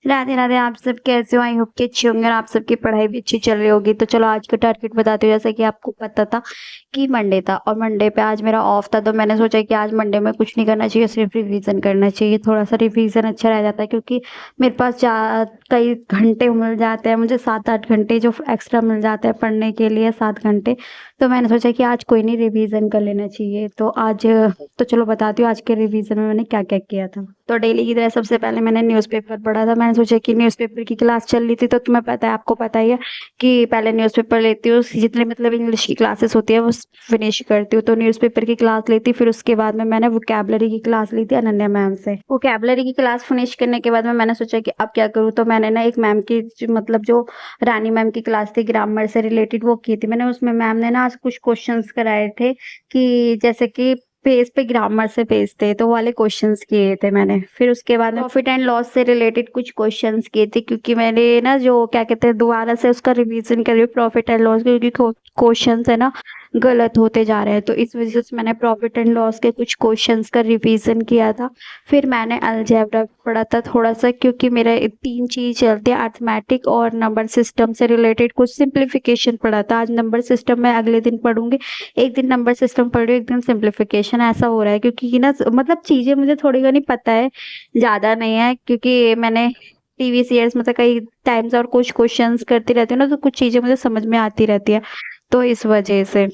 राधे राधे। आप सब कैसे हो? आई होप कि अच्छे होंगे और आप सबकी पढ़ाई भी अच्छी चल रही होगी। तो चलो आज का टारगेट बताती हूँ। जैसा कि आपको पता था कि मंडे था और मंडे पे आज मेरा ऑफ था, तो मैंने सोचा कि आज मंडे में कुछ नहीं करना चाहिए, सिर्फ रिवीजन करना चाहिए। थोड़ा सा रिवीजन अच्छा रह जाता है क्योंकि मेरे पास कई घंटे मिल जाते हैं, मुझे 7-8 घंटे जो एक्स्ट्रा मिल जाते हैं पढ़ने के लिए, 7 घंटे। तो मैंने सोचा कि आज कोई नहीं, रिवीजन कर लेना चाहिए। तो चलो बताती हूँ आज के रिवीजन में मैंने क्या क्या किया था। तो डेली की तरह सबसे पहले मैंने न्यूज़पेपर पढ़ा था। मैंने सोचा कि न्यूज़पेपर की क्लास चल रही थी, तो तुम्हें पता है, आपको पता ही है कि पहले न्यूज़पेपर लेती हूँ, जितने मतलब इंग्लिश की क्लासेस होती है वो फिनिश करती हूँ। तो न्यूज़पेपर की क्लास ली थी, फिर उसके बाद में मैंने वोकैबुलरी की क्लास ली थी अनन्या मैम से। वोकैबुलरी की क्लास फिनिश करने के बाद में मैंने सोचा कि अब क्या करूँ, तो मैंने ना एक मैम की मतलब जो रानी मैम की क्लास थी ग्रामर से रिलेटेड, वो की थी मैंने। उसमें मैम ने ना आज कुछ क्वेश्चंस कराए थे कि जैसे कि पेज पे ग्रामर से पेज थे, तो वो वाले क्वेश्चंस किए थे मैंने। फिर उसके बाद में प्रॉफिट एंड लॉस से रिलेटेड कुछ क्वेश्चंस किए थे, क्योंकि मैंने ना जो क्या कहते हैं दोबारा से उसका रिवीजन कर रही हूँ प्रॉफिट एंड लॉस, क्योंकि क्वेश्चंस है ना गलत होते जा रहे हैं। तो इस वजह से मैंने प्रॉफिट एंड लॉस के कुछ क्वेश्चंस का रिवीजन किया था। फिर मैंने अलजेब्रा पढ़ा था थोड़ा सा, क्योंकि मेरा 3 चीज चलती है, अर्थमेटिक और नंबर सिस्टम से रिलेटेड कुछ सिंप्लीफिकेशन पढ़ा था। आज नंबर सिस्टम मैं अगले दिन पढ़ूंगी, एक दिन नंबर सिस्टम पढ़ रही हूँ, एक दिन सिंप्लीफिकेशन। ऐसा हो रहा है क्योंकि ना मतलब चीजें मुझे थोड़ी घनी पता है, ज्यादा नहीं है, क्योंकि मैंने प्रीवियस ईयर्स मतलब कई टाइम्स और कुछ क्वेश्चंस करती रहती हूँ ना, तो कुछ चीजें मुझे समझ में आती रहती है, तो इस वजह से।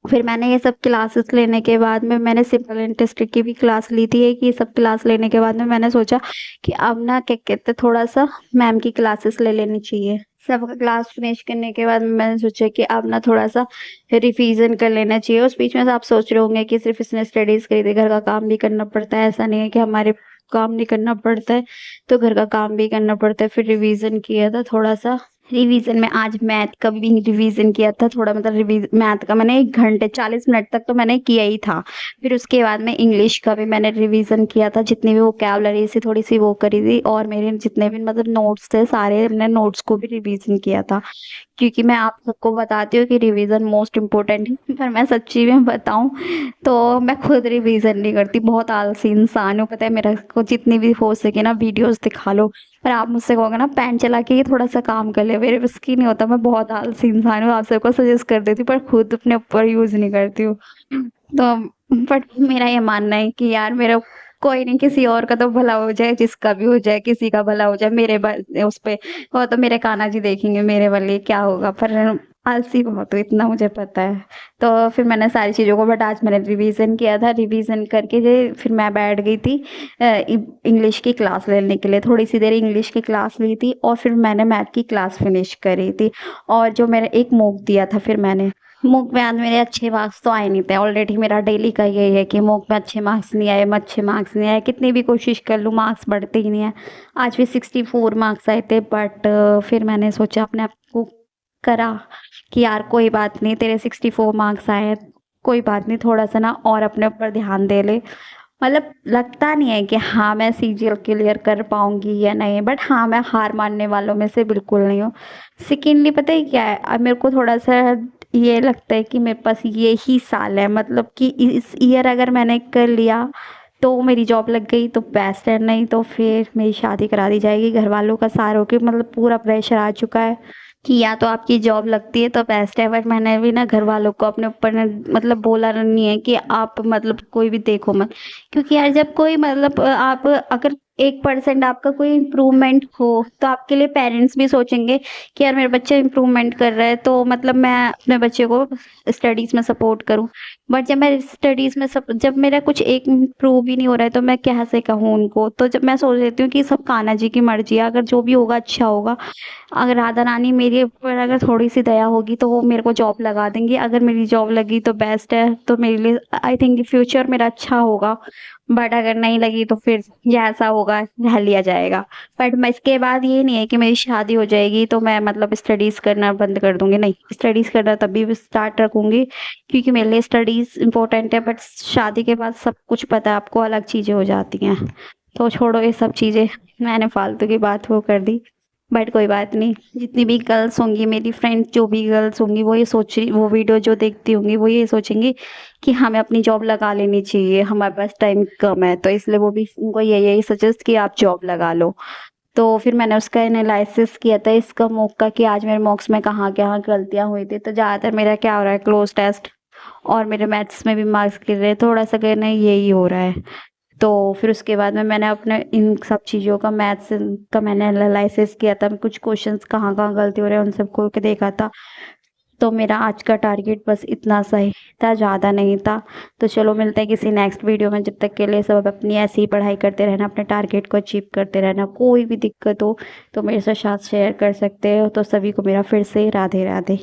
फिर मैंने ये सब क्लासेस लेने के बाद में मैंने सिंपल इंटरेस्ट की भी क्लास ली थी। कि ये सब क्लास लेने के बाद में मैंने सोचा कि अब ना क्या कहते थोड़ा सा मैम की क्लासेस ले लेनी चाहिए। सबका क्लास फिनिश करने के बाद में मैंने सोचा कि अब ना थोड़ा सा रिवीजन कर लेना चाहिए। उस बीच में से आप सोच रहे होंगे कि सिर्फ इसने स्टडीज करी थी, घर का काम भी करना पड़ता है। ऐसा नहीं है कि हमारे काम नहीं करना पड़ता है, तो घर का काम भी करना पड़ता है। फिर रिवीजन किया था थोड़ा सा। रिवीजन में आज मैथ का भी रिवीजन किया था थोड़ा, मतलब रिवीज मैथ का मैंने 1 घंटे 40 मिनट तक तो मैंने किया ही था। फिर उसके बाद में इंग्लिश का भी मैंने रिवीजन किया था, जितनी भी वोकैबुलरी से थोड़ी सी वो करी थी, और मेरे जितने भी मतलब नोट्स थे सारे मैंने नोट्स को भी रिवीजन किया था। क्योंकि मैं आप सबको बताती हूँ कि रिवीजन मोस्ट इम्पोर्टेंट है, पर मैं सच्ची में बताऊँ तो मैं खुद रिवीजन नहीं करती, बहुत आलसी इंसान हूँ। पता है, मेरा को जितनी भी हो सके ना वीडियोस दिखा लो, पर आप मुझसे कहोगे ना पैन चला के ये थोड़ा सा काम कर ले, मेरे बस की नहीं होता। मैं बहुत आलसी इंसान हूँ, आप सबको सजेस्ट कर देती हूँ, पर खुद अपने ऊपर यूज नहीं करती हूँ। तो बट मेरा ये मानना है कि यार मेरा कोई नहीं, किसी और का तो भला हो जाए, जिसका भी हो जाए, किसी का भला हो जाए, उस पे वो तो मेरे कान्हा जी देखेंगे, मेरे वाले क्या होगा। पर आलसी बहुत हूँ, इतना मुझे पता है। तो फिर मैंने सारी चीज़ों को, बट आज मैंने रिवीजन किया था। रिवीजन करके फिर मैं बैठ गई थी इंग्लिश की क्लास लेने के लिए। थोड़ी सी देर इंग्लिश की क्लास ली थी और फिर मैंने मैथ की क्लास फिनिश करी थी। और जो मैंने एक मॉक दिया था, फिर मैंने मूक में आज मेरे अच्छे मार्क्स तो आए नहीं थे। ऑलरेडी मेरा डेली का यही है कि मूक में अच्छे मार्क्स नहीं आए, अच्छे मार्क्स नहीं आए, कितनी भी कोशिश कर लूँ मार्क्स बढ़ते ही नहीं है। आज भी 64 मार्क्स आए थे, बट फिर मैंने सोचा अपने आप को करा कि यार कोई बात नहीं, तेरे 64 मार्क्स आए हैं, कोई बात नहीं, थोड़ा सा ना और अपने ऊपर ध्यान दे ले। मतलब लगता नहीं है कि हाँ मैं सीजीएल क्लियर कर पाऊंगी या नहीं, बट हाँ मैं हार मानने वालों में से बिल्कुल नहीं हूँ। सेकेंडली पता है क्या है, अब मेरे को थोड़ा सा ये लगता है कि मेरे पास ये ही साल है, मतलब कि इस ईयर अगर मैंने कर लिया तो मेरी जॉब लग गई तो बेस्ट है, नहीं तो फिर मेरी शादी करा दी जाएगी। घर वालों का सारा हो के मतलब पूरा प्रेशर आ चुका है कि या तो आपकी जॉब लगती है तो बेस्ट है। बट मैंने भी ना घर वालों को अपने ऊपर मतलब बोला नहीं है कि आप मतलब कोई भी देखो मत, क्योंकि यार जब कोई मतलब आप अगर 1% आपका कोई इम्प्रूवमेंट हो तो आपके लिए पेरेंट्स भी सोचेंगे कि यार मेरा बच्चा इम्प्रूवमेंट कर रहा है, तो मतलब मैं अपने बच्चे को स्टडीज में सपोर्ट करूं। बट जब मैं स्टडीज में जब मेरा कुछ एक इम्प्रूव ही नहीं हो रहा है तो मैं कैसे कहूँ उनको। तो जब मैं सोच लेती हूँ कि सब कान्हा जी की मर्जी है, अगर जो भी होगा अच्छा होगा। अगर राधा रानी मेरे ऊपर अगर थोड़ी सी दया होगी तो वो मेरे को जॉब लगा देंगी। अगर मेरी जॉब लगी तो बेस्ट है, तो मेरे लिए आई थिंक फ्यूचर मेरा अच्छा होगा। बट अगर नहीं लगी तो फिर जैसा होगा रह लिया जाएगा। बट मैं इसके बाद ये नहीं है कि मेरी शादी हो जाएगी तो मैं मतलब स्टडीज करना बंद कर दूंगी, नहीं, स्टडीज करना तभी भी स्टार्ट रखूंगी, क्योंकि मेरे लिए स्टडीज इंपॉर्टेंट है। बट शादी के बाद सब कुछ पता है आपको, अलग चीजें हो जाती हैं। तो छोड़ो ये सब चीजें, मैंने फालतू की बात वो कर दी। बट कोई बात नहीं, जितनी भी गर्ल्स होंगी मेरी फ्रेंड्स, जो भी गर्ल्स होंगी वो ये सोच रही, वो वीडियो जो देखती होंगी वो ये सोचेंगी कि हमें अपनी जॉब लगा लेनी चाहिए, हमारे पास टाइम कम है, तो इसलिए वो भी उनको यही सजेस्ट कि आप जॉब लगा लो। तो फिर मैंने उसका एनालिसिस किया था इसका मॉक का कि आज मेरे मॉक्स में कहाँ-कहाँ गलतियाँ हुई थी। तो ज़्यादातर मेरा क्या हो रहा है क्लोज़ टेस्ट और मेरे मैथ्स में भी मार्क्स गिर रहे हैं, थोड़ा-सा कहना यही हो रहा है। तो फिर उसके बाद में मैंने अपने इन सब चीज़ों का मैथ्स का मैंने एनालिसिस किया था, कुछ क्वेश्चंस कहाँ-कहाँ गलती हो रहे हैं उन सबको के देखा था। तो मेरा आज का टारगेट बस इतना सा ही था, ज़्यादा नहीं था। तो चलो मिलते हैं किसी नेक्स्ट वीडियो में, जब तक के लिए सब अपनी ऐसी ही पढ़ाई करते रहना, अपने टारगेट को अचीव करते रहना। कोई भी दिक्कत हो तो मेरे साथ शेयर कर सकते हो। तो सभी को मेरा फिर से राधे राधे।